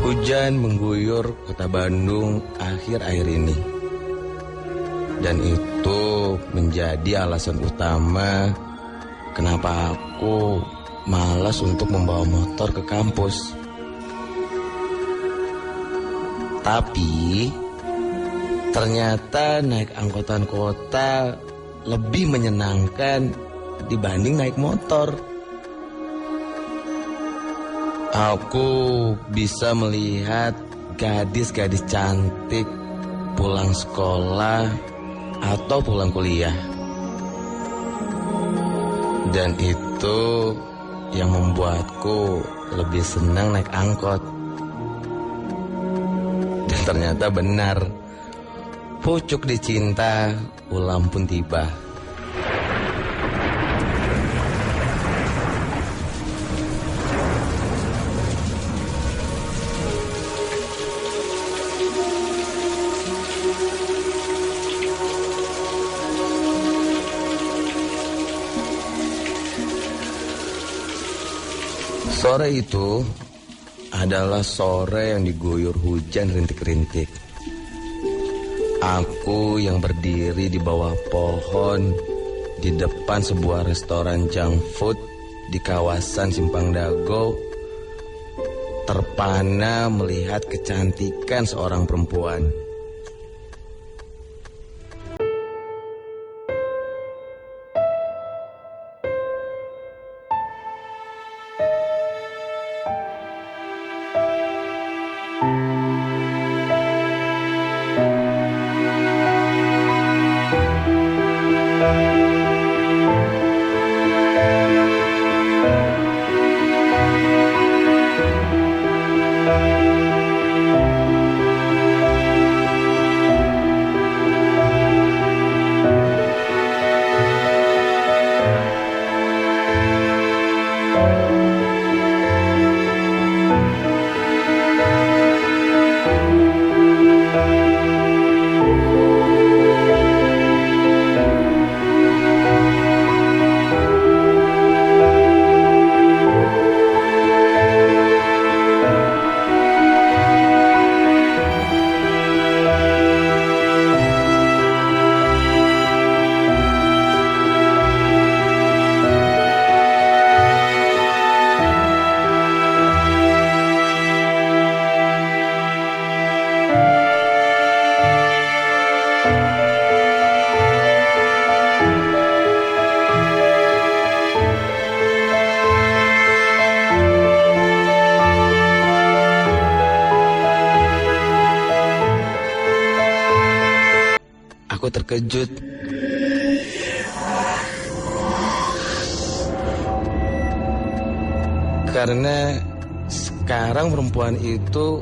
Hujan mengguyur kota Bandung akhir-akhir ini. Dan itu menjadi alasan utama kenapa aku malas untuk membawa motor ke kampus. Tapi ternyata naik angkutan kota lebih menyenangkan dibanding naik motor. Aku bisa melihat gadis-gadis cantik pulang sekolah atau pulang kuliah. Dan itu yang membuatku lebih senang naik angkot. Dan ternyata benar, pucuk dicinta, ulam pun tiba. Sore itu adalah sore yang diguyur hujan rintik-rintik. Aku yang berdiri di bawah pohon di depan sebuah restoran junk food di kawasan Simpang Dago terpana melihat kecantikan seorang perempuan. Aku terkejut. Karena sekarang perempuan itu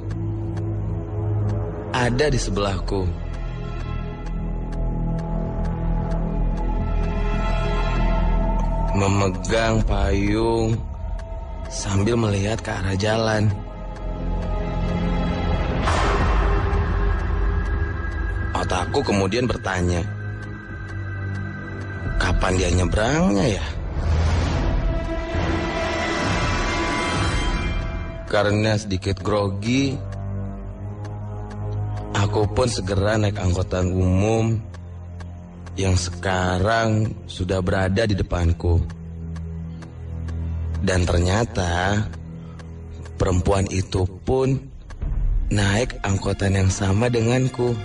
ada di sebelahku. Memegang payung sambil melihat ke arah jalan. Otakku kemudian bertanya, kapan dia nyebrangnya ya? Karena sedikit grogi, aku pun segera naik angkutan umum yang sekarang sudah berada di depanku. Dan ternyata perempuan itu pun naik angkutan yang sama denganku.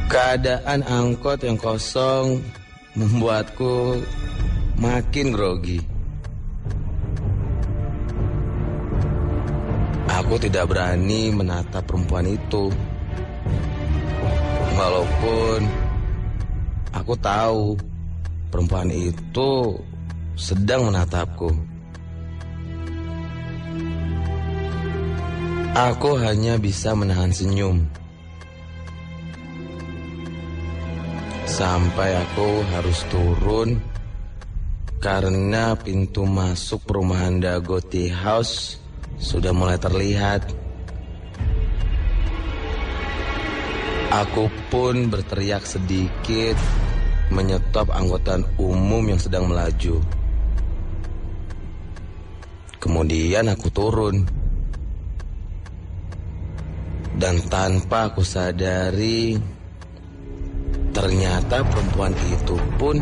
Keadaan angkot yang kosong membuatku makin grogi. Aku tidak berani menatap perempuan itu. Walaupun aku tahu perempuan itu sedang menatapku. Aku hanya bisa menahan senyum. Sampai aku harus turun karena pintu masuk perumahan Dago Tea House sudah mulai terlihat. Aku pun berteriak sedikit menyetop angkutan umum yang sedang melaju. Kemudian aku turun. Dan tanpa aku sadari, ternyata perempuan itu pun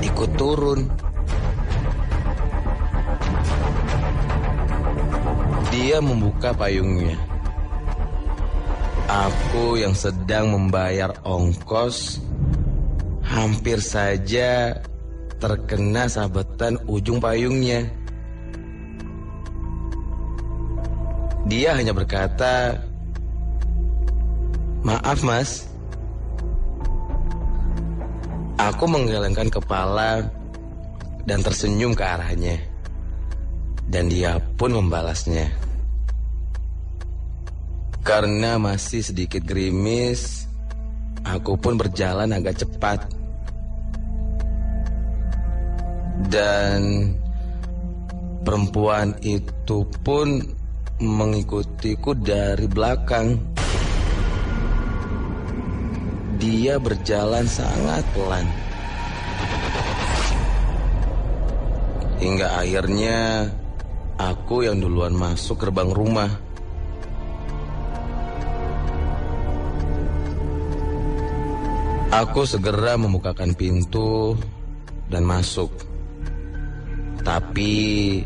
ikut turun. Dia membuka payungnya. Aku yang sedang membayar ongkos hampir saja terkena sabetan ujung payungnya. Dia hanya berkata, "Maaf, Mas." Aku menggelengkan kepala dan tersenyum ke arahnya. Dan dia pun membalasnya. Karena masih sedikit gerimis, aku pun berjalan agak cepat. Dan perempuan itu pun mengikutiku dari belakang. Dia berjalan sangat pelan. Hingga akhirnya aku yang duluan masuk gerbang rumah. Aku segera membukakan pintu dan masuk. Tapi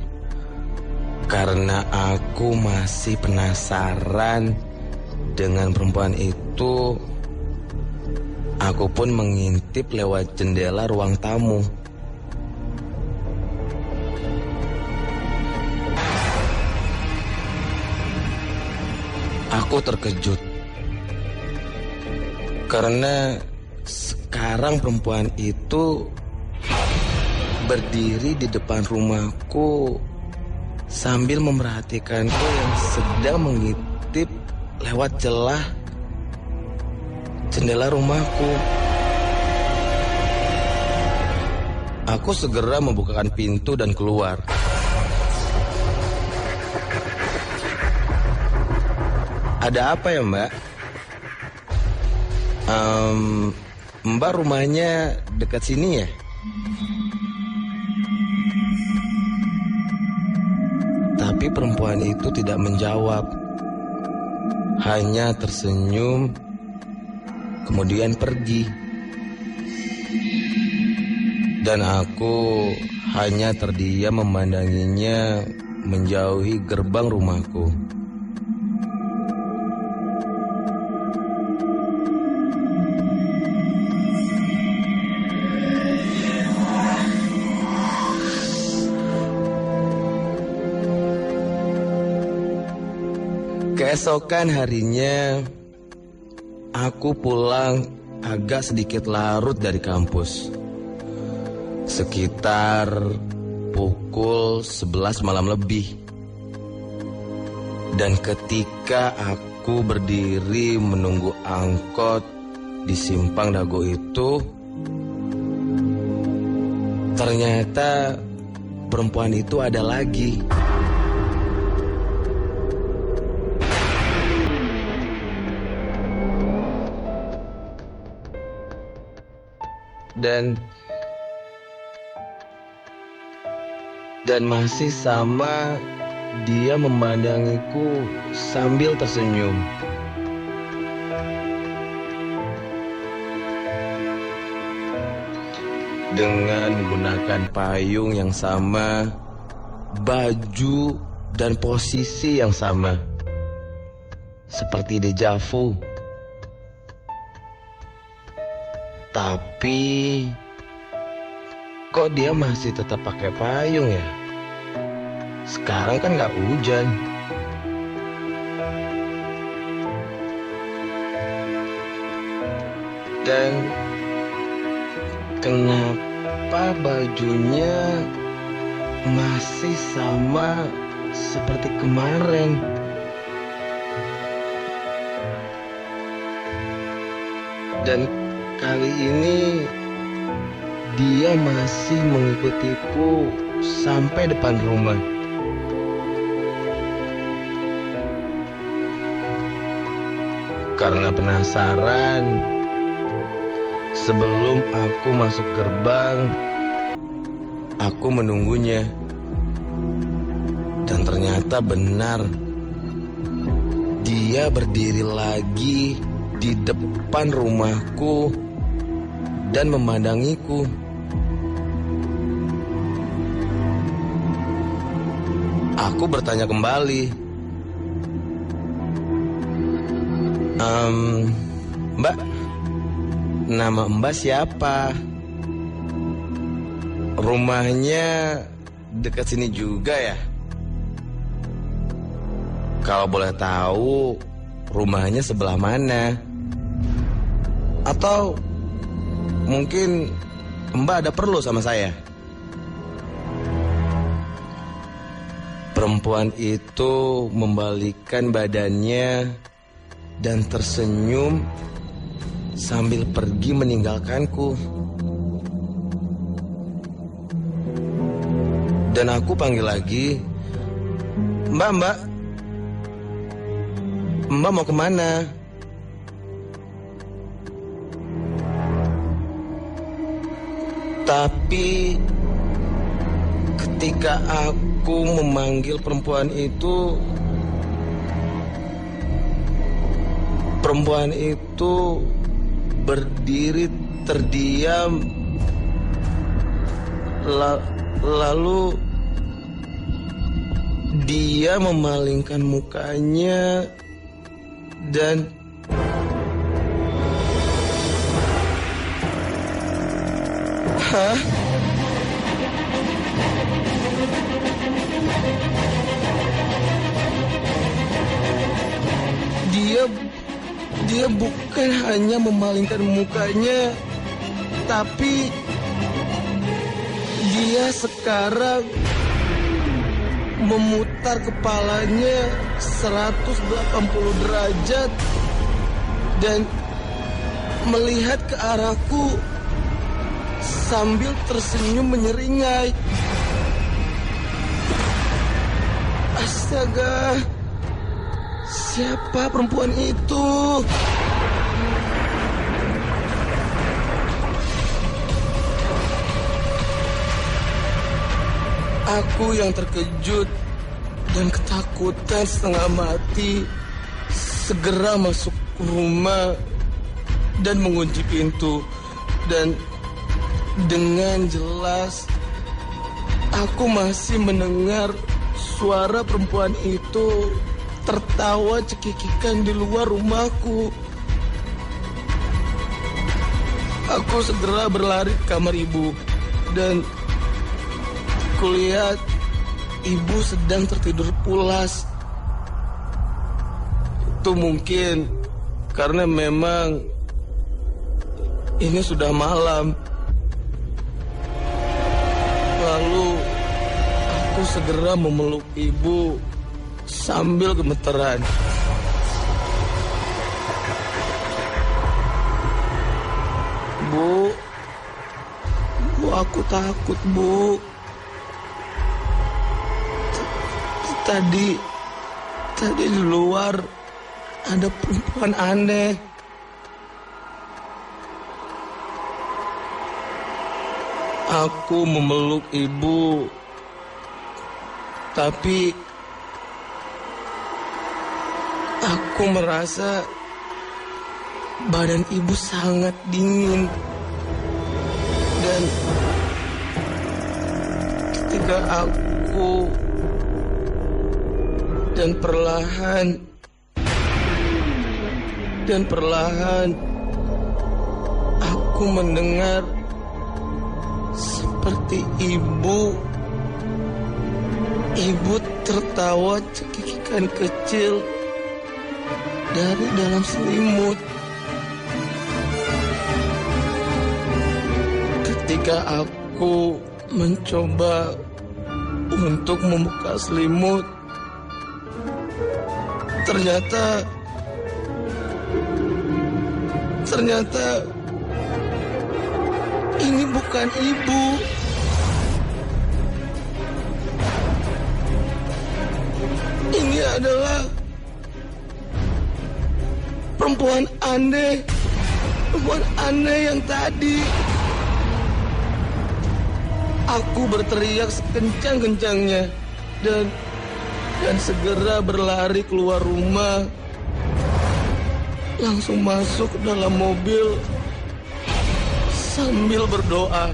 karena aku masih penasaran dengan perempuan itu, aku pun mengintip lewat jendela ruang tamu. Aku terkejut karena sekarang perempuan itu berdiri di depan rumahku sambil memerhatikanku yang sedang mengintip lewat celah jendela rumahku. Aku segera membukakan pintu dan keluar. Ada apa ya, Mbak? Mbak rumahnya dekat sini ya? Tapi perempuan itu tidak menjawab. Hanya tersenyum, kemudian pergi. Dan aku hanya terdiam memandanginya menjauhi gerbang rumahku. Keesokan harinya, aku pulang agak sedikit larut dari kampus. Sekitar pukul 11 malam lebih. Dan ketika aku berdiri menunggu angkot di Simpang Dago itu, ternyata perempuan itu ada lagi. Dan masih sama dia memandangiku sambil tersenyum. Dengan menggunakan payung yang sama, baju dan posisi yang sama. Seperti deja vu. Tapi kok dia masih tetap pakai payung ya? Sekarang kan nggak hujan. Dan kenapa bajunya masih sama seperti kemarin? Dan kali ini dia masih mengikutiku sampai depan rumah. Karena penasaran, sebelum aku masuk gerbang, aku menunggunya. ternyata benar. Dia berdiri lagi di depan rumahku dan memandangiku. Aku bertanya kembali, Mbak, nama Mbak siapa? Rumahnya dekat sini juga ya? Kalau boleh tahu, rumahnya sebelah mana? Atau mungkin Mbak ada perlu sama saya? Perempuan itu membalikkan badannya dan tersenyum sambil pergi meninggalkanku. Dan aku panggil lagi, Mbak, Mbak mau kemana? Tapi ketika aku memanggil perempuan itu berdiri terdiam, lalu dia memalingkan mukanya dan hah? Dia bukan hanya memalingkan mukanya, tapi dia sekarang memutar kepalanya 180 derajat dan melihat ke arahku sambil tersenyum menyeringai. Astaga, siapa perempuan itu? Aku yang terkejut dan ketakutan setengah mati segera masuk rumah dan mengunci pintu. Dan dengan jelas aku masih mendengar suara perempuan itu tertawa cekikikan di luar rumahku. Aku segera berlari ke kamar ibu dan kulihat ibu sedang tertidur pulas. Itu mungkin karena memang ini sudah malam. Lalu aku segera memeluk ibu sambil gemeteran. Bu, aku takut, Bu. Tadi di luar ada perempuan aneh. Aku memeluk ibu, tapi aku merasa badan ibu sangat dingin. Dan ketika aku dan perlahan aku mendengar seperti ibu tertawa cekikikan kecil dari dalam selimut. Ketika aku mencoba untuk membuka selimut, ternyata ini bukan ibu. Ini adalah perempuan aneh yang tadi. Aku berteriak sekencang-kencangnya dan dan segera berlari keluar rumah. Langsung masuk ke dalam mobil sambil berdoa.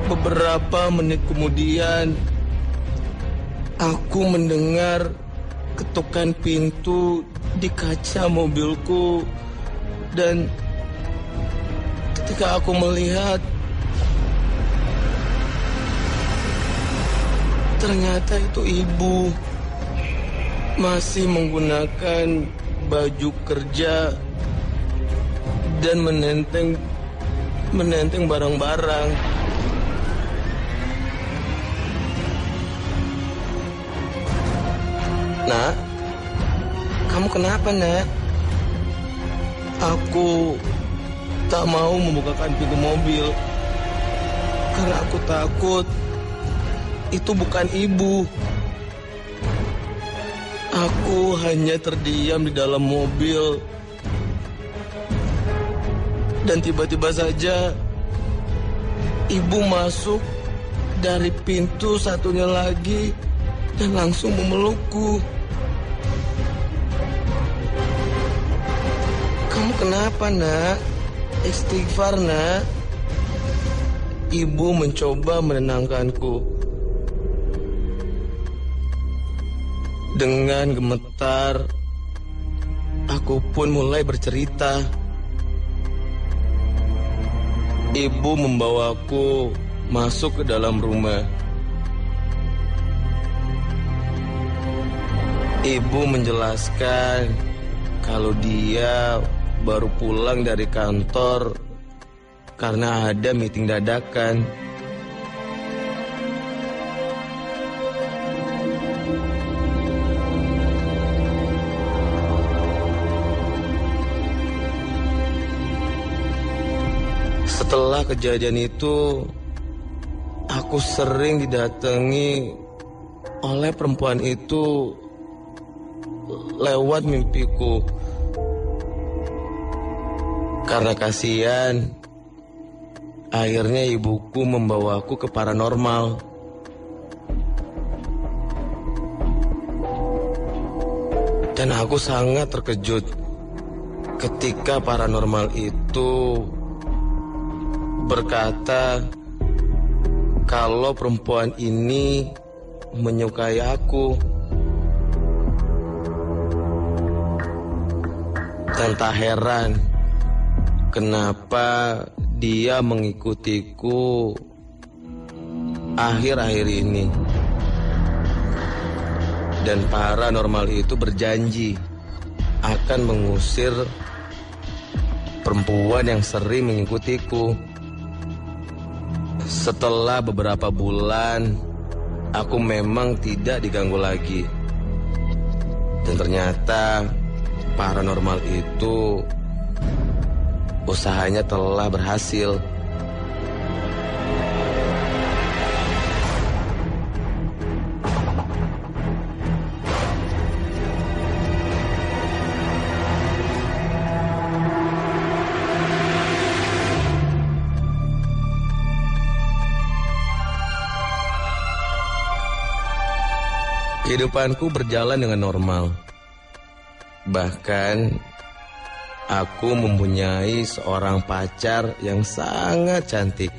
Beberapa menit kemudian, aku mendengar ketukan pintu di kaca mobilku, dan ketika aku melihat, ternyata itu ibu masih menggunakan baju kerja dan menenteng barang-barang. Nak, kamu kenapa, Nak? Aku tak mau membukakan pintu mobil karena aku takut itu bukan ibu. Aku hanya terdiam di dalam mobil dan tiba-tiba saja ibu masuk dari pintu satunya lagi dan langsung memelukku. Kamu kenapa, Nak? Istighfar, Nak. Ibu mencoba menenangkanku. Dengan gemetar, aku pun mulai bercerita. Ibu membawaku masuk ke dalam rumah. Ibu menjelaskan kalau dia baru pulang dari kantor karena ada meeting dadakan. Setelah kejadian itu, aku sering didatangi oleh perempuan itu lewat mimpiku. Karena kasihan, akhirnya ibuku membawaku ke paranormal. Dan aku sangat terkejut ketika paranormal itu berkata kalau perempuan ini menyukai aku. Dan tak heran kenapa dia mengikutiku akhir-akhir ini. Dan paranormal itu berjanji akan mengusir perempuan yang sering mengikutiku. Setelah beberapa bulan, aku memang tidak diganggu lagi. Dan ternyata paranormal itu usahanya telah berhasil. Kehidupanku berjalan dengan normal. Bahkan aku mempunyai seorang pacar yang sangat cantik.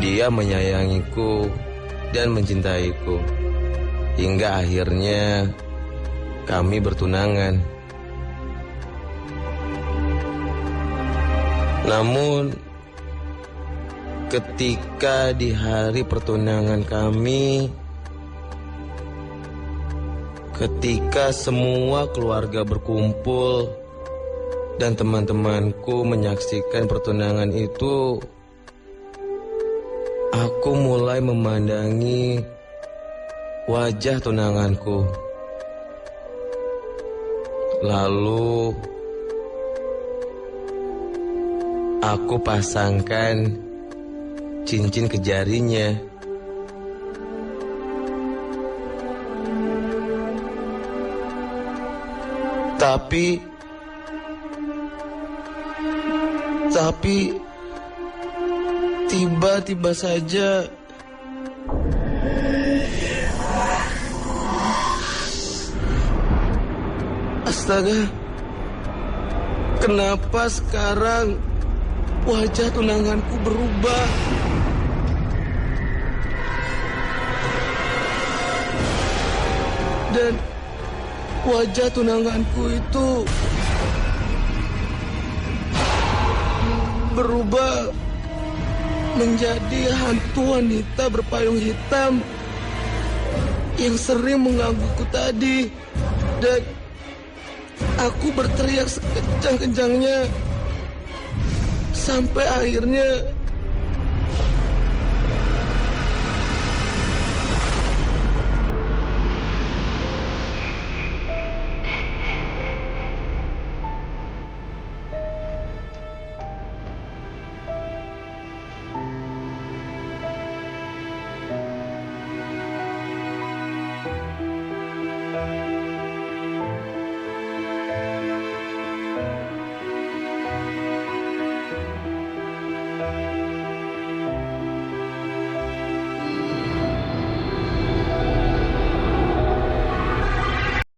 Dia menyayangiku dan mencintaiku. Hingga akhirnya kami bertunangan. Namun ketika di hari pertunangan kami, ketika semua keluarga berkumpul dan teman-temanku menyaksikan pertunangan itu, aku mulai memandangi wajah tunanganku. Lalu aku pasangkan cincin ke jarinya. Tapi Tiba-tiba saja astaga, kenapa sekarang wajah tunanganku berubah? Dan wajah tunanganku itu berubah menjadi hantu wanita berpayung hitam yang sering menggangguku tadi. Dan aku berteriak sekejang-kejangnya sampai akhirnya